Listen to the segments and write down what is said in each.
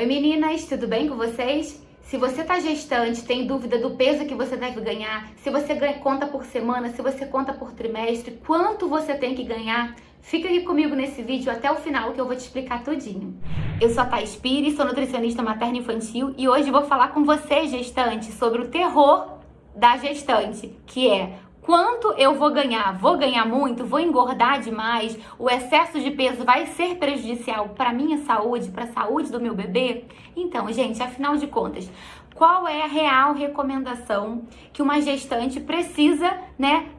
Oi meninas, tudo bem com vocês? Se você tá gestante, tem dúvida do peso que você deve ganhar, se você conta por semana, se você conta por trimestre, quanto você tem que ganhar, fica aqui comigo nesse vídeo até o final que eu vou te explicar tudinho. Eu sou a Thais Pires, sou nutricionista materno-infantil e hoje vou falar com você, gestante, sobre o terror da gestante, que é: quanto eu vou ganhar? Vou ganhar muito? Vou engordar demais? O excesso de peso vai ser prejudicial para minha saúde, para a saúde do meu bebê? Então, gente, afinal de contas, qual é a real recomendação que uma gestante precisa,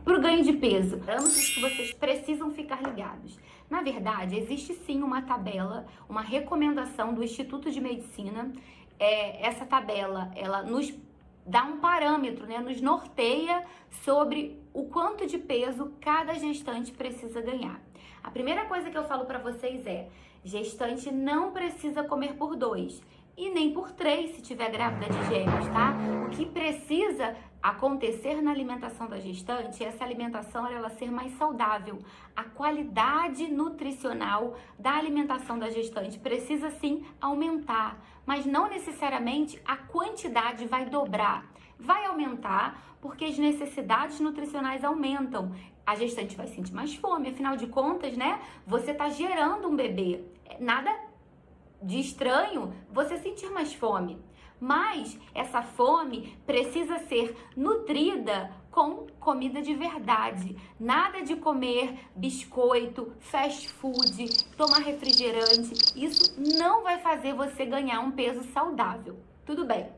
para o ganho de peso? Parâmetros que vocês precisam ficar ligados. Na verdade, existe sim uma tabela, uma recomendação do Instituto de Medicina. Essa tabela, ela nos dá um parâmetro, nos norteia sobre o quanto de peso cada gestante precisa ganhar. A primeira coisa que eu falo para vocês é: gestante não precisa comer por 2 e nem por 3 se tiver grávida de gêmeos, tá? O que precisa acontecer na alimentação da gestante é essa alimentação ela ser mais saudável. A qualidade nutricional da alimentação da gestante precisa sim aumentar, mas não necessariamente a quantidade vai dobrar. Vai aumentar porque as necessidades nutricionais aumentam. A gestante vai sentir mais fome, afinal de contas, você está gerando um bebê. Nada de estranho você sentir mais fome. Mas essa fome precisa ser nutrida com comida de verdade. Nada de comer biscoito, fast food, tomar refrigerante. Isso não vai fazer você ganhar um peso saudável. Tudo bem,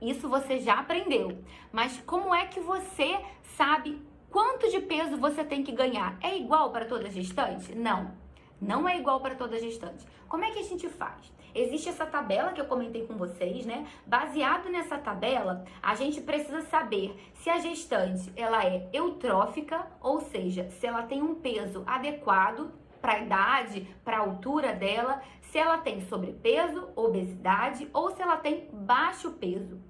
isso você já aprendeu. Mas como é que você sabe quanto de peso você tem que ganhar? É igual para toda gestante? Não é igual para toda gestante. Como é que a gente faz? Existe essa tabela que eu comentei com vocês, Baseado nessa tabela, a gente precisa saber se a gestante ela é eutrófica, ou seja, se ela tem um peso adequado para a idade, para a altura dela, se ela tem sobrepeso, obesidade ou se ela tem baixo peso.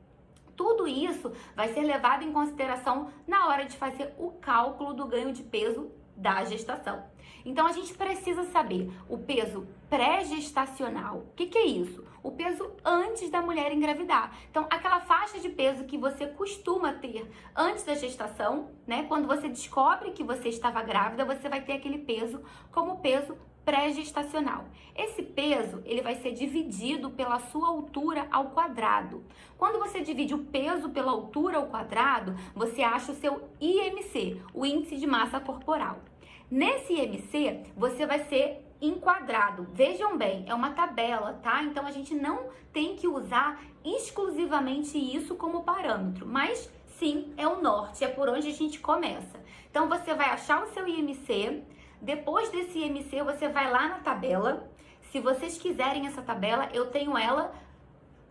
Tudo isso vai ser levado em consideração na hora de fazer o cálculo do ganho de peso da gestação. Então, a gente precisa saber o peso pré-gestacional. O que é isso? O peso antes da mulher engravidar. Então, aquela faixa de peso que você costuma ter antes da gestação, Quando você descobre que você estava grávida, você vai ter aquele peso como peso pré-gestacional. Esse peso, ele vai ser dividido pela sua altura ao quadrado. Quando você divide o peso pela altura ao quadrado, você acha o seu IMC, o índice de massa corporal. Nesse IMC, você vai ser enquadrado. Vejam bem, é uma tabela, tá? Então, a gente não tem que usar exclusivamente isso como parâmetro, mas sim, é o norte, é por onde a gente começa. Então, você vai achar o seu IMC. Depois desse IMC, você vai lá na tabela. Se vocês quiserem essa tabela, eu tenho ela,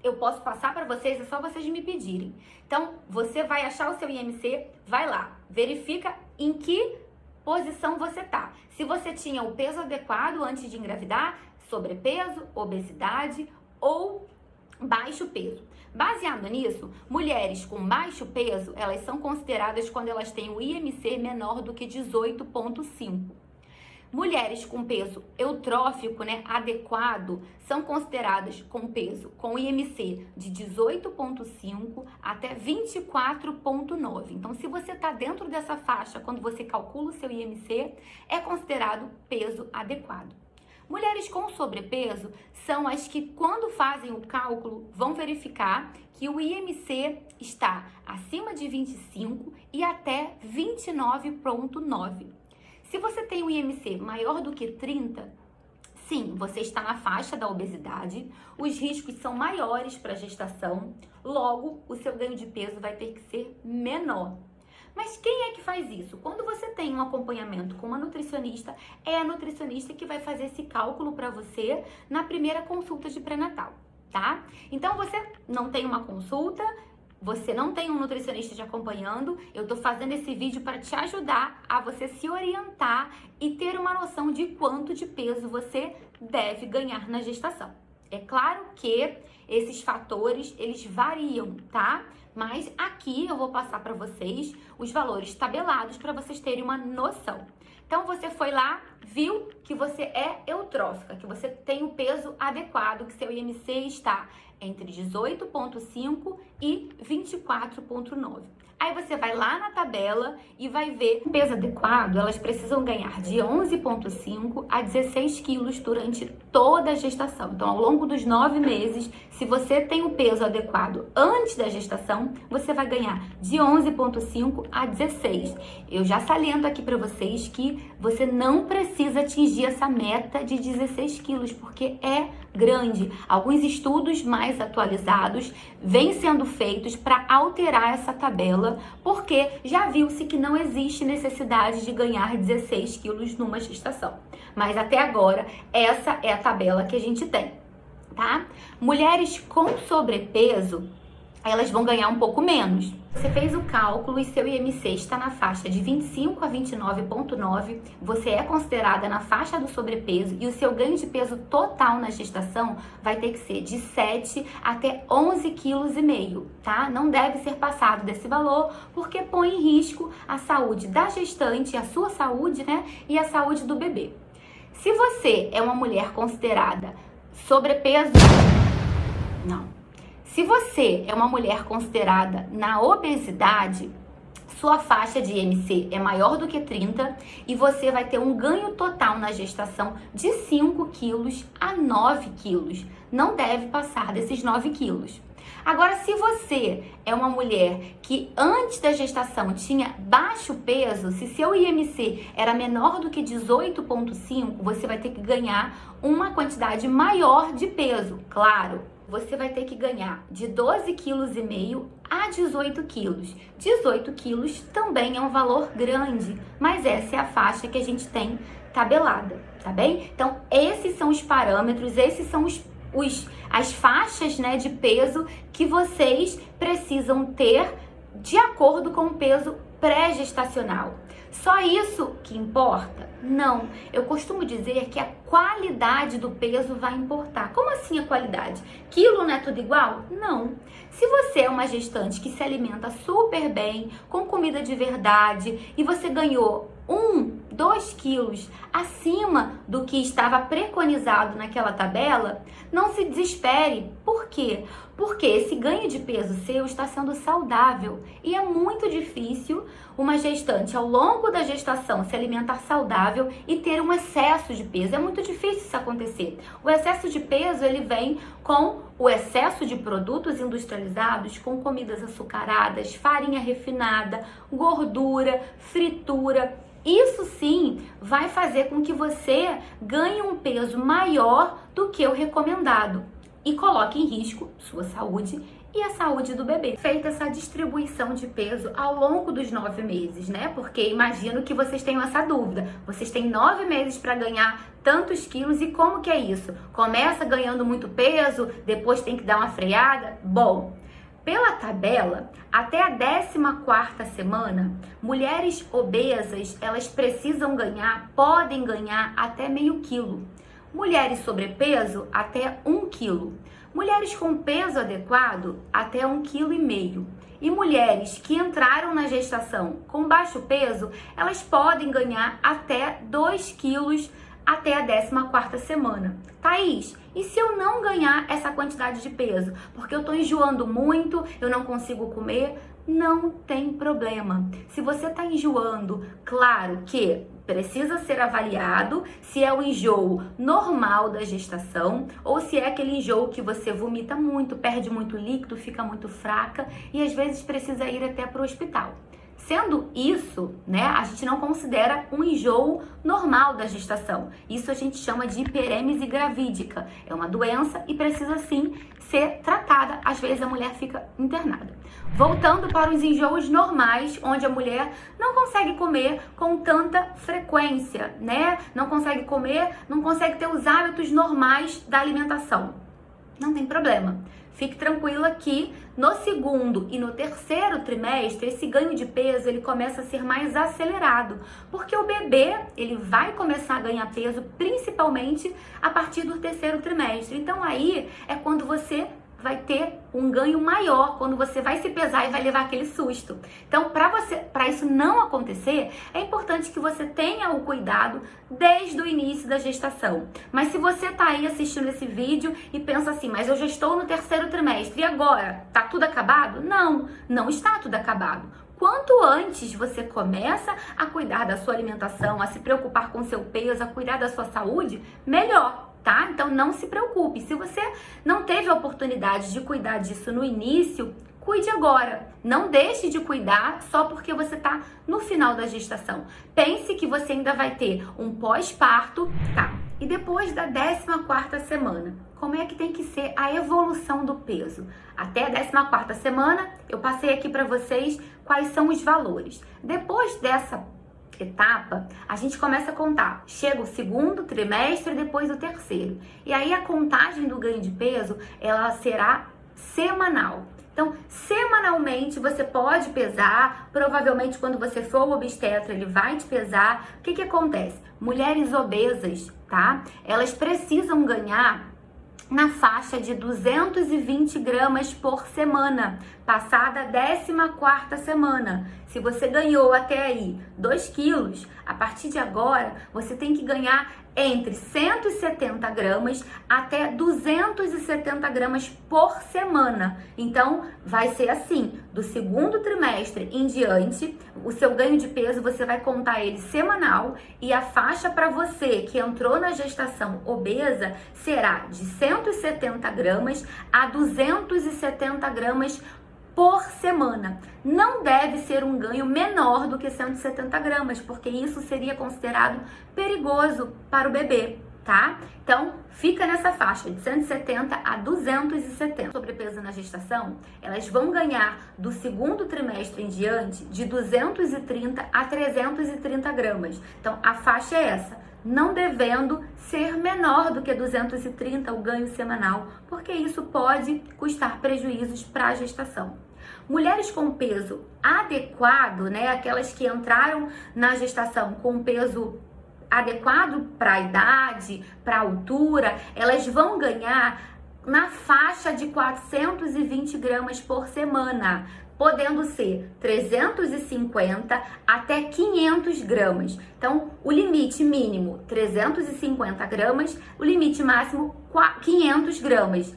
eu posso passar para vocês, é só vocês me pedirem. Então, você vai achar o seu IMC, vai lá, verifica em que posição você tá. Se você tinha o peso adequado antes de engravidar, sobrepeso, obesidade ou baixo peso. Baseado nisso, mulheres com baixo peso, elas são consideradas quando elas têm o IMC menor do que 18,5. Mulheres com peso eutrófico, adequado, são consideradas com peso com IMC de 18,5 até 24,9. Então, se você está dentro dessa faixa, quando você calcula o seu IMC, é considerado peso adequado. Mulheres com sobrepeso são as que, quando fazem o cálculo, vão verificar que o IMC está acima de 25 e até 29,9. Se você tem um IMC maior do que 30, sim, você está na faixa da obesidade, os riscos são maiores para a gestação, logo o seu ganho de peso vai ter que ser menor. Mas quem é que faz isso? Quando você tem um acompanhamento com uma nutricionista, é a nutricionista que vai fazer esse cálculo para você na primeira consulta de pré-natal, tá? Então, você não tem uma consulta, você não tem um nutricionista te acompanhando, eu tô fazendo esse vídeo para te ajudar a você se orientar e ter uma noção de quanto de peso você deve ganhar na gestação. É claro que esses fatores, eles variam, tá? Mas aqui eu vou passar para vocês os valores tabelados para vocês terem uma noção. Então você foi lá, viu que você é eutrófica, que você tem o peso adequado, que seu IMC está entre 18,5 e 24,9. Aí você vai lá na tabela e vai ver o peso adequado, elas precisam ganhar de 11,5 a 16 quilos durante toda a gestação. Então, ao longo dos 9 meses, se você tem o peso adequado antes da gestação, você vai ganhar de 11,5 a 16. Eu já saliento aqui para vocês que você não precisa atingir essa meta de 16 quilos, porque é grande. Alguns estudos mais atualizados vêm sendo feitos para alterar essa tabela, porque já viu-se que não existe necessidade de ganhar 16 quilos numa gestação. Mas até agora, essa é a tabela que a gente tem, tá? Mulheres com sobrepeso, elas vão ganhar um pouco menos. Você fez o cálculo e seu IMC está na faixa de 25 a 29,9, você é considerada na faixa do sobrepeso e o seu ganho de peso total na gestação vai ter que ser de 7 até 11,5 kg, tá? Não deve ser passado desse valor, porque põe em risco a saúde da gestante, a sua saúde, né? E a saúde do bebê. Se você é uma mulher considerada sobrepeso, não. Se você é uma mulher considerada na obesidade, sua faixa de IMC é maior do que 30 e você vai ter um ganho total na gestação de 5 quilos a 9 quilos. Não deve passar desses 9 quilos. Agora, se você é uma mulher que antes da gestação tinha baixo peso, se seu IMC era menor do que 18,5, você vai ter que ganhar uma quantidade maior de peso, claro. Você vai ter que ganhar de 12,5 kg a 18 quilos. 18 quilos também é um valor grande, mas essa é a faixa que a gente tem tabelada, tá bem? Então, esses são os parâmetros, esses são as faixas, né, de peso que vocês precisam ter de acordo com o peso pré-gestacional. Só isso que importa? Não. Eu costumo dizer que a qualidade do peso vai importar. Como assim a qualidade? Quilo não é tudo igual? Não. Se você é uma gestante que se alimenta super bem, com comida de verdade, e você ganhou 2 quilos acima do que estava preconizado naquela tabela, não se desespere. Por quê? Porque esse ganho de peso seu está sendo saudável e é muito difícil uma gestante ao longo da gestação se alimentar saudável e ter um excesso de peso. É muito difícil isso acontecer. O excesso de peso, ele vem com o excesso de produtos industrializados, com comidas açucaradas, farinha refinada, gordura, fritura. Isso sim vai fazer com que você ganhe um peso maior do que o recomendado e coloque em risco sua saúde e a saúde do bebê. Feita essa distribuição de peso ao longo dos 9 meses, né? Porque imagino que vocês tenham essa dúvida. Vocês têm 9 meses para ganhar tantos quilos e como que é isso? Começa ganhando muito peso, depois tem que dar uma freada? Bom, pela tabela, até a 14ª semana, mulheres obesas, elas precisam ganhar, podem ganhar até meio quilo. Mulheres sobrepeso, até 1 quilo. Mulheres com peso adequado, até 1,5 kg. E mulheres que entraram na gestação com baixo peso, elas podem ganhar até 2 quilos até a 14ª semana. Thaís, e se eu não ganhar essa quantidade de peso? Porque eu tô enjoando muito, eu não consigo comer? Não tem problema. Se você tá enjoando, claro que precisa ser avaliado se é o enjoo normal da gestação ou se é aquele enjoo que você vomita muito, perde muito líquido, fica muito fraca e às vezes precisa ir até para o hospital. Sendo isso, né, a gente não considera um enjoo normal da gestação. Isso a gente chama de hiperêmese gravídica. É uma doença e precisa sim ser tratada. Às vezes a mulher fica internada. Voltando para os enjoos normais, onde a mulher não consegue comer com tanta frequência, né? Não consegue comer, não consegue ter os hábitos normais da alimentação. Não tem problema. Fique tranquila que no 2º e no 3º trimestre, esse ganho de peso ele começa a ser mais acelerado, porque o bebê ele vai começar a ganhar peso principalmente a partir do 3º trimestre. Então aí é quando você vai ter um ganho maior quando você vai se pesar e vai levar aquele susto. Então, para isso não acontecer, é importante que você tenha o cuidado desde o início da gestação. Mas se você tá aí assistindo esse vídeo e pensa assim, mas eu já estou no 3º trimestre e agora? Tá tudo acabado? Não, não está tudo acabado. Quanto antes você começa a cuidar da sua alimentação, a se preocupar com o seu peso, a cuidar da sua saúde, melhor. Tá? Então não se preocupe. Se você não teve a oportunidade de cuidar disso no início, cuide agora. Não deixe de cuidar só porque você está no final da gestação. Pense que você ainda vai ter um pós-parto, tá? E depois da 14ª semana, como é que tem que ser a evolução do peso? Até a 14ª semana, eu passei aqui para vocês quais são os valores. Depois dessa etapa, a gente começa a contar. Chega o 2º trimestre, depois o 3º. E aí a contagem do ganho de peso, ela será semanal. Então, semanalmente você pode pesar, provavelmente quando você for ao obstetra, ele vai te pesar. O que acontece? Mulheres obesas, tá? Elas precisam ganhar na faixa de 220 gramas por semana, passada a 14ª semana. Se você ganhou até aí 2 quilos, a partir de agora você tem que ganhar entre 170 gramas até 270 gramas por semana. Então, vai ser assim, do 2º trimestre em diante, o seu ganho de peso você vai contar ele semanal e a faixa para você que entrou na gestação obesa será de 170 gramas a 270 gramas por semana. Não deve ser um ganho menor do que 170 gramas, porque isso seria considerado perigoso para o bebê, tá? Então, fica nessa faixa de 170 a 270. Sobrepeso na gestação, elas vão ganhar do 2º trimestre em diante de 230 a 330 gramas. Então, a faixa é essa, não devendo ser menor do que 230 o ganho semanal, porque isso pode custar prejuízos para a gestação. Mulheres com peso adequado, né, aquelas que entraram na gestação com peso adequado para a idade, para a altura, elas vão ganhar na faixa de 420 gramas por semana, podendo ser 350 até 500 gramas. Então, o limite mínimo 350 gramas, o limite máximo 500 gramas,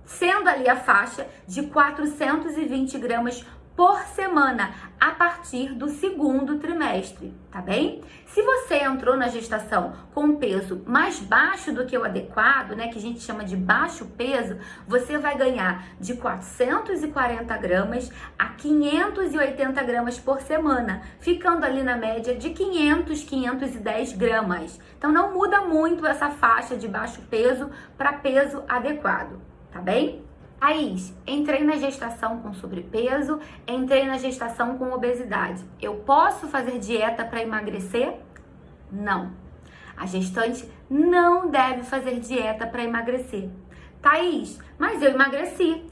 sendo ali a faixa de 420 gramas por semana, a partir do 2º trimestre, tá bem? Se você entrou na gestação com um peso mais baixo do que o adequado, né, que a gente chama de baixo peso, você vai ganhar de 440 gramas a 580 gramas por semana, ficando ali na média de 500, 510 gramas. Então não muda muito essa faixa de baixo peso para peso adequado, tá bem? Thaís, entrei na gestação com sobrepeso, entrei na gestação com obesidade. Eu posso fazer dieta para emagrecer? Não. A gestante não deve fazer dieta para emagrecer. Thaís, mas eu emagreci.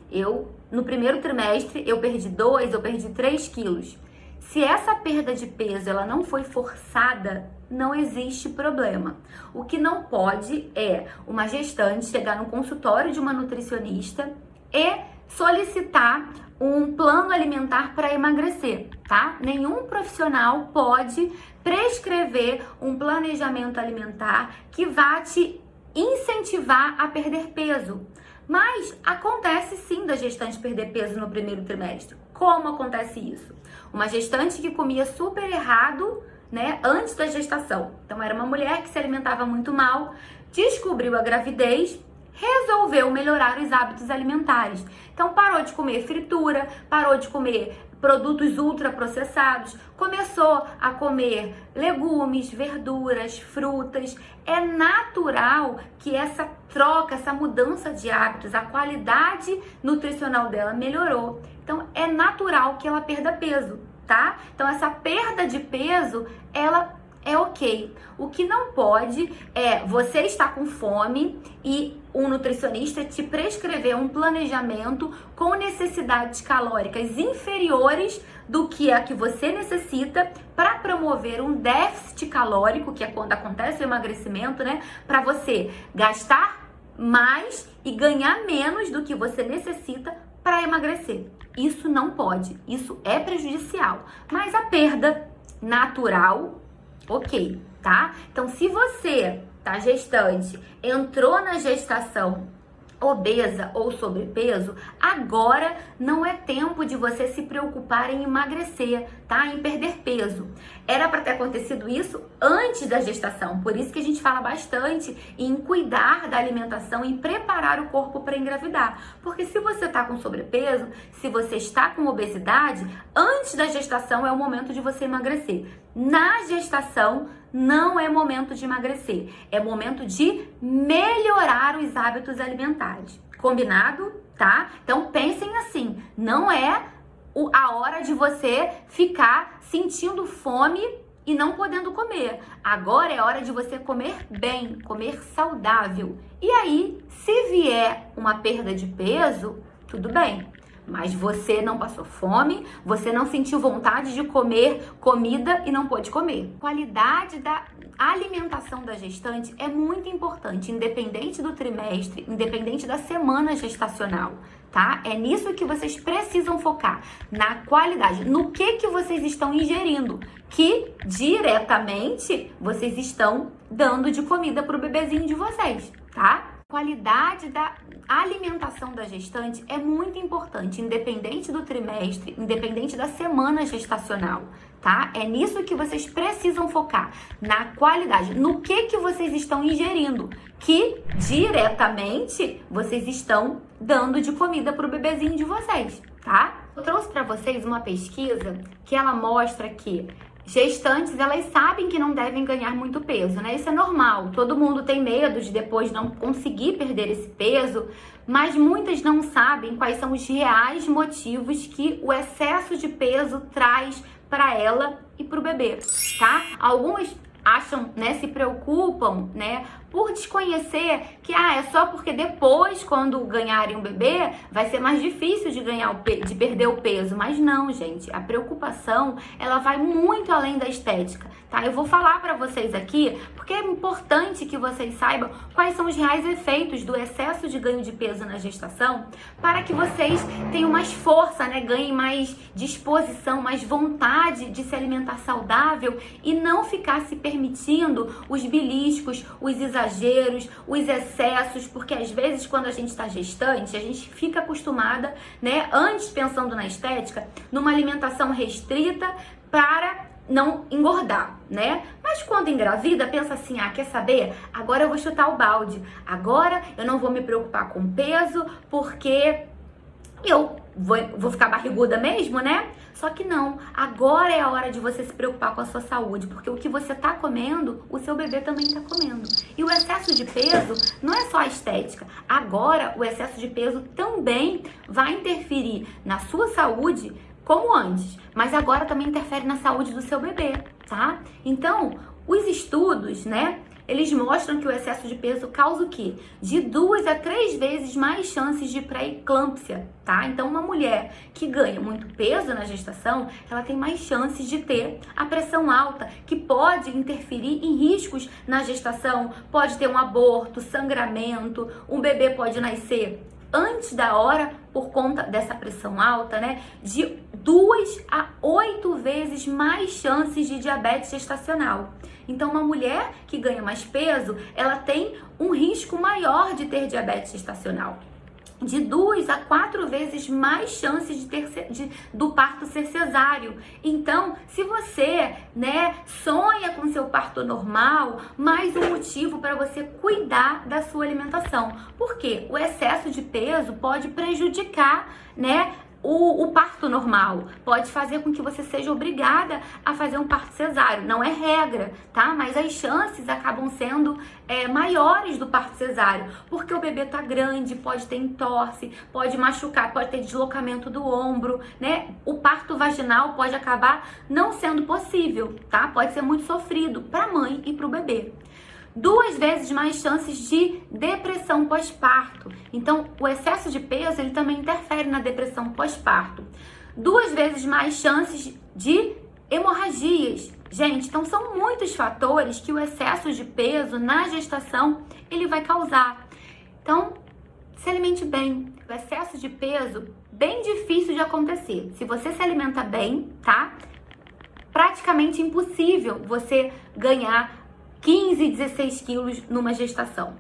No 1º trimestre, eu perdi 2, eu perdi 3 quilos. Se essa perda de peso ela não foi forçada, não existe problema. O que não pode é uma gestante chegar no consultório de uma nutricionista e solicitar um plano alimentar para emagrecer, tá? Nenhum profissional pode prescrever um planejamento alimentar que vá te incentivar a perder peso. Mas acontece sim da gestante perder peso no 1º trimestre. Como acontece isso? Uma gestante que comia super errado, né, antes da gestação. Então era uma mulher que se alimentava muito mal, descobriu a gravidez, resolveu melhorar os hábitos alimentares. Então parou de comer fritura, parou de comer produtos ultraprocessados, começou a comer legumes, verduras, frutas. É natural que essa troca, essa mudança de hábitos, a qualidade nutricional dela melhorou. Então é natural que ela perda peso, tá? Então essa perda de peso, ela é ok. O que não pode é você estar com fome e um nutricionista te prescrever um planejamento com necessidades calóricas inferiores do que a que você necessita para promover um déficit calórico, que é quando acontece o emagrecimento, né? Para você gastar mais e ganhar menos do que você necessita para emagrecer. Isso não pode, isso é prejudicial. Mas a perda natural, ok, tá? Então, se você tá gestante, entrou na gestação obesa ou sobrepeso, agora não é tempo de você se preocupar em emagrecer, tá? Em perder peso. Era para ter acontecido isso antes da gestação, por isso que a gente fala bastante em cuidar da alimentação, em preparar o corpo para engravidar. Porque se você tá com sobrepeso, se você está com obesidade, antes da gestação é o momento de você emagrecer. Na gestação não é momento de emagrecer, é momento de melhorar os hábitos alimentares. Combinado? Tá? Então pensem assim, não é a hora de você ficar sentindo fome e não podendo comer. Agora é hora de você comer bem, comer saudável. E aí, se vier uma perda de peso, tudo bem. Mas você não passou fome, você não sentiu vontade de comer comida e não pôde comer. Qualidade da alimentação da gestante é muito importante, independente do trimestre, independente da semana gestacional, tá? É nisso que vocês precisam focar, na qualidade, no que vocês estão ingerindo, que diretamente vocês estão dando de comida pro bebezinho de vocês, tá? Qualidade da alimentação da gestante é muito importante, independente do trimestre, independente da semana gestacional, tá? É nisso que vocês precisam focar, na qualidade, no que vocês estão ingerindo, que diretamente vocês estão dando de comida pro bebezinho de vocês, tá? Eu trouxe para vocês uma pesquisa que ela mostra que gestantes, elas sabem que não devem ganhar muito peso, né? Isso é normal. Todo mundo tem medo de depois não conseguir perder esse peso, mas muitas não sabem quais são os reais motivos que o excesso de peso traz para ela e para o bebê, tá? Algumas acham, né, se preocupam, né, por desconhecer que é só porque depois, quando ganharem um bebê, vai ser mais difícil de de perder o peso. Mas não, gente, a preocupação, ela vai muito além da estética, tá? Eu vou falar para vocês aqui, porque é importante que vocês saibam quais são os reais efeitos do excesso de ganho de peso na gestação, para que vocês tenham mais força, né, ganhem mais disposição, mais vontade de se alimentar saudável e não ficar se permitindo os beliscos, os exageros, os excessos, porque às vezes quando a gente está gestante, a gente fica acostumada, né, antes pensando na estética, numa alimentação restrita para não engordar, né? Mas quando engravida, pensa assim, quer saber? Agora eu vou chutar o balde, agora eu não vou me preocupar com peso, porque eu vou ficar barriguda mesmo, né? Só que não, agora é a hora de você se preocupar com a sua saúde, porque o que você tá comendo, o seu bebê também tá comendo. E o excesso de peso não é só a estética. Agora, o excesso de peso também vai interferir na sua saúde, como antes, mas agora também interfere na saúde do seu bebê, tá? Então, os estudos, né, eles mostram que o excesso de peso causa o quê? De 2 a 3 vezes mais chances de pré-eclâmpsia, tá? Então, uma mulher que ganha muito peso na gestação, ela tem mais chances de ter a pressão alta, que pode interferir em riscos na gestação, pode ter um aborto, sangramento, um bebê pode nascer antes da hora por conta dessa pressão alta, né? De 2 a 8 vezes mais chances de diabetes gestacional. Então, uma mulher que ganha mais peso, ela tem um risco maior de ter diabetes gestacional. De 2 a 4 vezes mais chances do parto ser cesáreo. Então, se você, né, sonha com seu parto normal, mais um motivo para você cuidar da sua alimentação. Porque o excesso de peso pode prejudicar, né, o parto normal, pode fazer com que você seja obrigada a fazer um parto cesáreo. Não é regra, tá? Mas as chances acabam sendo maiores do parto cesáreo, porque o bebê tá grande, pode ter entorse, pode machucar, pode ter deslocamento do ombro, né? O parto vaginal pode acabar não sendo possível, tá? Pode ser muito sofrido para a mãe e para o bebê. 2 vezes mais chances de depressão pós-parto. Então, o excesso de peso, ele também interfere na depressão pós-parto. 2 vezes mais chances de hemorragias. Gente, então são muitos fatores que o excesso de peso na gestação, ele vai causar. Então, se alimente bem. O excesso de peso, bem difícil de acontecer. Se você se alimenta bem, tá? Praticamente impossível você ganhar 15, 16 quilos numa gestação.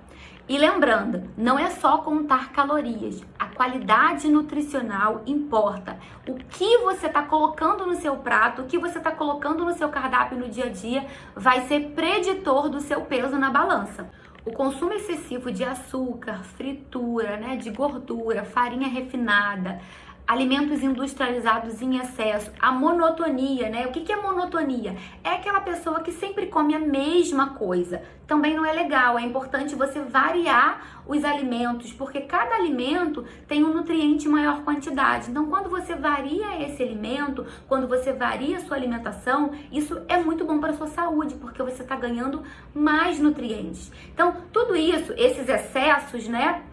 E lembrando, não é só contar calorias, a qualidade nutricional importa. O que você está colocando no seu prato, o que você está colocando no seu cardápio no dia a dia, vai ser preditor do seu peso na balança. O consumo excessivo de açúcar, fritura, né, de gordura, farinha refinada, alimentos industrializados em excesso, a monotonia, né? O que é monotonia? É aquela pessoa que sempre come a mesma coisa. Também não é legal, é importante você variar os alimentos, porque cada alimento tem um nutriente em maior quantidade. Então, quando você varia esse alimento, quando você varia a sua alimentação, isso é muito bom para a sua saúde, porque você está ganhando mais nutrientes. Então, tudo isso, esses excessos, né?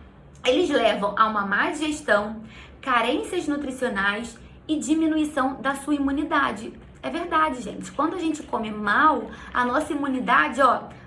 Eles levam a uma má digestão, carências nutricionais e diminuição da sua imunidade. É verdade, gente. Quando a gente come mal, a nossa imunidade,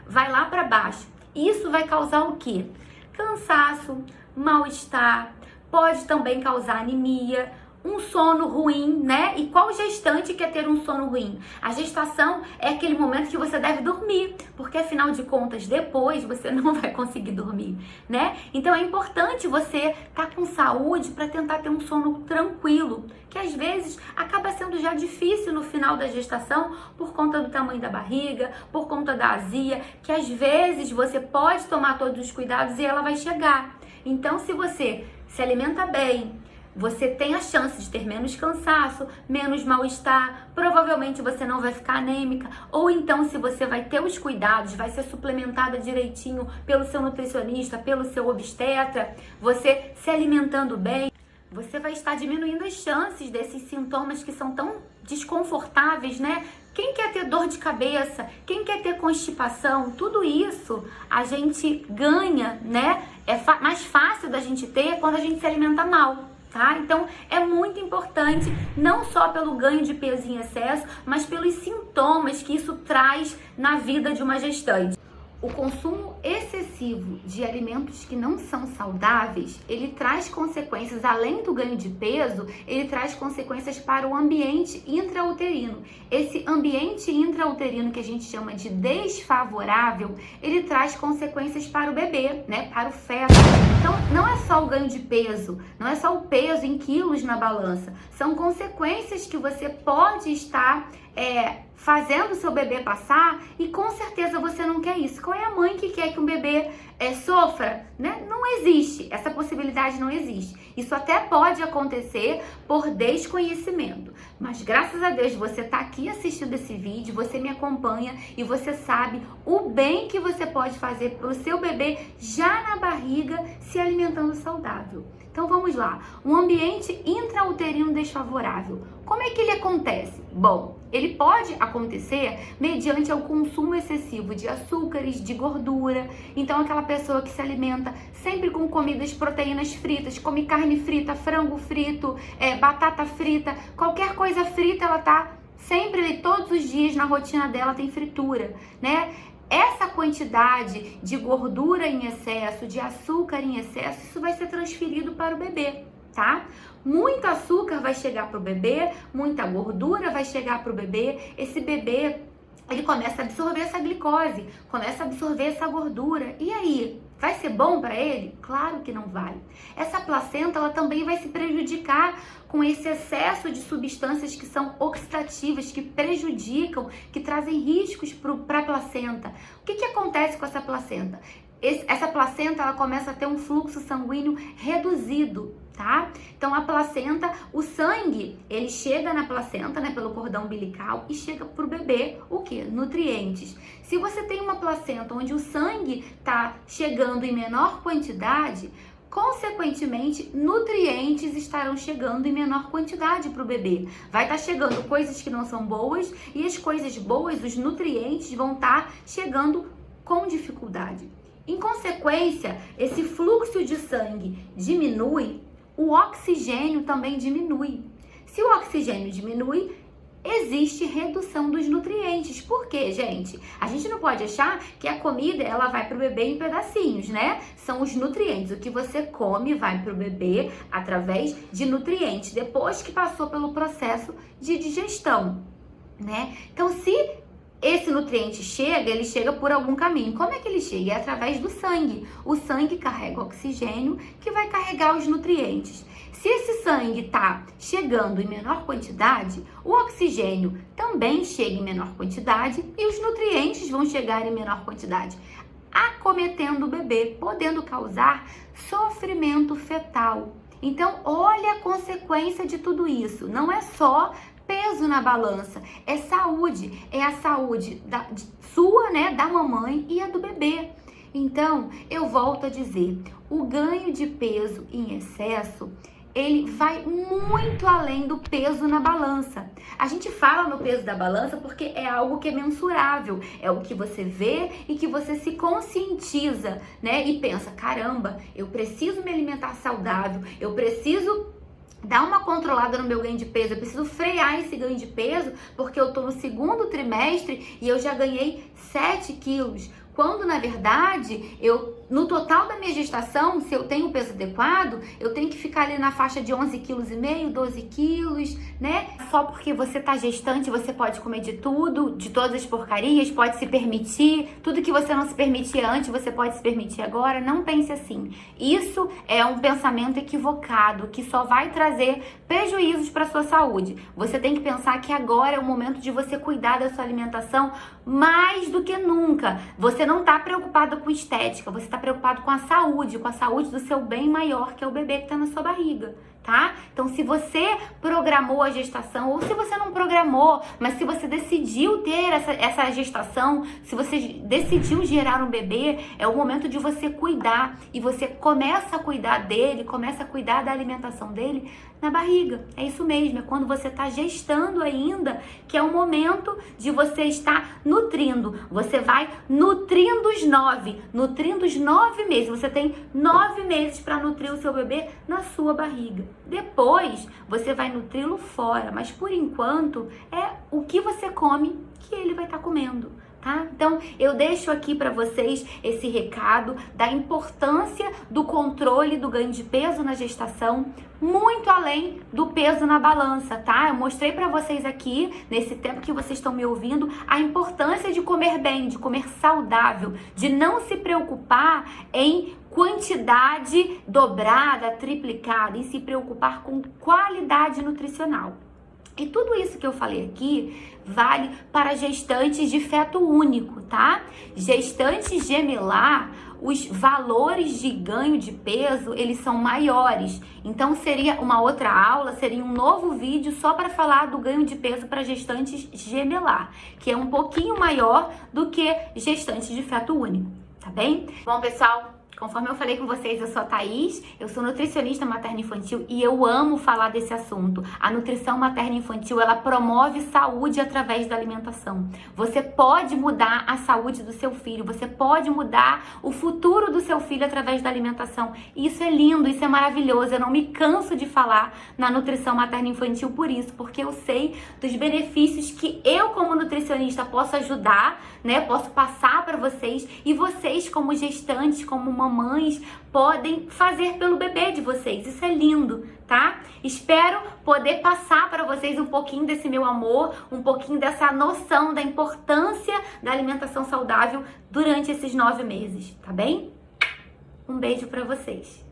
vai lá para baixo. Isso vai causar o quê? Cansaço, mal-estar, pode também causar anemia, um sono ruim, né? E qual gestante quer ter um sono ruim? A gestação é aquele momento que você deve dormir, porque afinal de contas, depois você não vai conseguir dormir, né? Então é importante você estar com saúde para tentar ter um sono tranquilo, que às vezes acaba sendo já difícil no final da gestação por conta do tamanho da barriga, por conta da azia, que às vezes você pode tomar todos os cuidados e ela vai chegar. Então, se você se alimenta bem, você tem a chance de ter menos cansaço, menos mal-estar, provavelmente você não vai ficar anêmica, ou então se você vai ter os cuidados, vai ser suplementada direitinho pelo seu nutricionista, pelo seu obstetra, você se alimentando bem, você vai estar diminuindo as chances desses sintomas que são tão desconfortáveis, né? Quem quer ter dor de cabeça, quem quer ter constipação, tudo isso a gente ganha, né? É mais fácil da gente ter quando a gente se alimenta mal. Tá? Então é muito importante, não só pelo ganho de peso em excesso, mas pelos sintomas que isso traz na vida de uma gestante. O consumo excessivo de alimentos que não são saudáveis, ele traz consequências, além do ganho de peso, ele traz consequências para o ambiente intrauterino. Esse ambiente intrauterino que a gente chama de desfavorável, ele traz consequências para o bebê, né, para o feto. Então, não é só o ganho de peso, não é só o peso em quilos na balança, são consequências que você pode estar fazendo o seu bebê passar e com certeza você não quer isso. Qual é a mãe que quer que um bebê sofra? Né? Não existe, essa possibilidade não existe. Isso até pode acontecer por desconhecimento, mas graças a Deus você está aqui assistindo esse vídeo, você me acompanha e você sabe o bem que você pode fazer para o seu bebê já na barriga se alimentando saudável. Então vamos lá, um ambiente intrauterino desfavorável. Como é que ele acontece? Bom, ele pode acontecer mediante o consumo excessivo de açúcares, de gordura. Então aquela pessoa que se alimenta sempre com comidas, proteínas fritas, come carne frita, frango frito, batata frita, qualquer coisa frita, ela tá sempre ali, todos os dias na rotina dela tem fritura, né? Essa quantidade de gordura em excesso, de açúcar em excesso, isso vai ser transferido para o bebê, tá? Muito açúcar vai chegar para o bebê, muita gordura vai chegar para o bebê. Esse bebê, ele começa a absorver essa glicose, começa a absorver essa gordura. E aí, vai ser bom para ele? Claro que não vai. Essa placenta, ela também vai se prejudicar com esse excesso de substâncias que são oxidativas, que prejudicam, que trazem riscos para a placenta. O que acontece com essa placenta? Essa placenta, ela começa a ter um fluxo sanguíneo reduzido, tá? Então a placenta, o sangue, ele chega na placenta, né, pelo cordão umbilical e chega pro bebê, o quê? Nutrientes. Se você tem uma placenta onde o sangue tá chegando em menor quantidade, consequentemente, nutrientes estarão chegando em menor quantidade para o bebê. Vai estar chegando coisas que não são boas e as coisas boas, os nutrientes, vão estar chegando com dificuldade. Em consequência, esse fluxo de sangue diminui, o oxigênio também diminui. Se o oxigênio diminui, existe redução dos nutrientes. Por quê, gente? A gente não pode achar que a comida ela vai para o bebê em pedacinhos, né? São os nutrientes. O que você come vai para o bebê através de nutrientes, depois que passou pelo processo de digestão, né? Então, se esse nutriente chega, ele chega por algum caminho. Como é que ele chega? É através do sangue. O sangue carrega oxigênio que vai carregar os nutrientes. Se esse sangue está chegando em menor quantidade, o oxigênio também chega em menor quantidade e os nutrientes vão chegar em menor quantidade, acometendo o bebê, podendo causar sofrimento fetal. Então, olha a consequência de tudo isso. Não é só peso na balança, é saúde, é a saúde sua, né, da mamãe e a do bebê. Então, eu volto a dizer, o ganho de peso em excesso, ele vai muito além do peso na balança. A gente fala no peso da balança porque é algo que é mensurável, é o que você vê e que você se conscientiza, né, e pensa, caramba, eu preciso me alimentar saudável, eu preciso dar uma controlada no meu ganho de peso, eu preciso frear esse ganho de peso porque eu tô no segundo trimestre e eu já ganhei 7 quilos. Quando, na verdade, no total da minha gestação, se eu tenho o peso adequado, eu tenho que ficar ali na faixa de 11,5 kg, 12 quilos, né? Só porque você tá gestante, você pode comer de tudo, de todas as porcarias, pode se permitir. Tudo que você não se permitia antes, você pode se permitir agora. Não pense assim. Isso é um pensamento equivocado, que só vai trazer prejuízos para sua saúde. Você tem que pensar que agora é o momento de você cuidar da sua alimentação mais do que nunca. Você não tá preocupado com estética, você tá preocupado com a saúde do seu bem maior, que é o bebê que tá na sua barriga, tá? Então, se você programou a gestação, ou se você não programou, mas se você decidiu ter essa gestação, se você decidiu gerar um bebê, é o momento de você cuidar, e você começa a cuidar dele, começa a cuidar da alimentação dele na barriga. É isso mesmo, é quando você tá gestando ainda, que é o momento de você estar nutrindo. Você vai nutrindo os 9 meses. Você tem 9 meses para nutrir o seu bebê na sua barriga. Depois, você vai nutri-lo fora, mas por enquanto é o que você come que ele vai estar comendo. Tá? Então, eu deixo aqui para vocês esse recado da importância do controle do ganho de peso na gestação, muito além do peso na balança, tá? Eu mostrei para vocês aqui, nesse tempo que vocês estão me ouvindo, a importância de comer bem, de comer saudável, de não se preocupar em quantidade dobrada, triplicada, e se preocupar com qualidade nutricional. E tudo isso que eu falei aqui vale para gestantes de feto único, tá? Gestantes gemelar, os valores de ganho de peso, eles são maiores. Então, seria uma outra aula, seria um novo vídeo só para falar do ganho de peso para gestantes gemelar, que é um pouquinho maior do que gestantes de feto único, tá bem? Bom, pessoal, conforme eu falei com vocês, eu sou a Thaís, eu sou nutricionista materno-infantil e eu amo falar desse assunto. A nutrição materno-infantil, ela promove saúde através da alimentação. Você pode mudar a saúde do seu filho, você pode mudar o futuro do seu filho através da alimentação. E isso é lindo, isso é maravilhoso. Eu não me canso de falar na nutrição materno-infantil por isso, porque eu sei dos benefícios que eu, como nutricionista, posso ajudar, né? Posso passar para vocês, e vocês, como gestantes, como mamães, podem fazer pelo bebê de vocês. Isso é lindo, tá? Espero poder passar para vocês um pouquinho desse meu amor, um pouquinho dessa noção da importância da alimentação saudável durante esses 9 meses, tá bem? Um beijo para vocês.